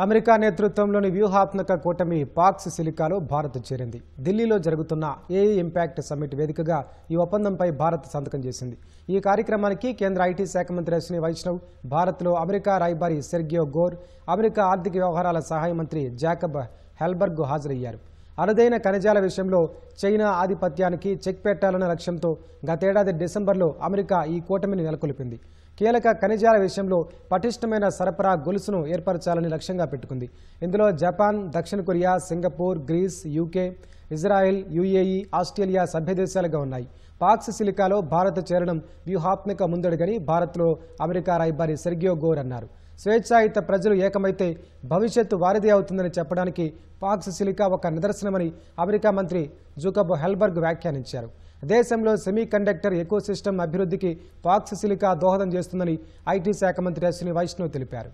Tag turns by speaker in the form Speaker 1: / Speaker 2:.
Speaker 1: America నేతృత్వంలోని వ్యూహాత్మక కూటమి పాక్స్ సిలికాలో భారత్ చేరింది. ఢిల్లీలో జరుగుతున్న ఏఐ ఇంపాక్ట్ సమ్మిట్ వేదికగా ఈ ఒప్పందంపై భారత్ సంతకం చేసింది. ఈ కార్యక్రమానికి కేంద్ర ఐటీ శాఖ మంత్రి అశ్విని వైష్ణవ్, భారత్లో అమెరికా రాయబారి సెర్గియో గోర్, అమెరికా ఆర్థిక వ్యవహారాల సహాయ మంత్రి జాకబ్ హెల్బర్గ్ హాజరయ్యారు. అరుదైన ఖనిజాల విషయంలో చైనా ఆధిపత్యానికి చెక్ పెట్టాలన్న లక్ష్యంతో గతేడాది డిసెంబర్లో అమెరికా ఈ కూటమిని నెలకొల్పింది. కీలక ఖనిజాల విషయంలో పటిష్టమైన సరఫరా గొలుసును ఏర్పరచాలని లక్ష్యంగా పెట్టుకుంది. ఇందులో జపాన్, దక్షిణ Korea, Singapore, Greece, UK, Israel, UAE, Australia సభ్యదేశాలుగా ఉన్నాయి. పాక్స్ సిలికాలో భారత్ చేరడం వ్యూహాత్మక ముందడుగని భారత్లో అమెరికా రాయబారి సెర్గియో గోర్ అన్నారు. స్వేచ్ఛాయుత ప్రజలు ఏకమైతే భవిష్యత్తు వారిదే అవుతుందని చెప్పడానికి పాక్స్ సిలికా ఒక నిదర్శనమని అమెరికా మంత్రి జాకబ్ హెల్బర్గ్ వ్యాఖ్యానించారు. దేశంలో సెమీ కండక్టర్ ఎకోసిస్టమ్ అభివృద్ధికి పాక్స్ సిలికా దోహదం చేస్తుందని ఐటీ శాఖ మంత్రి అశ్విని వైష్ణవ్ తెలిపారు.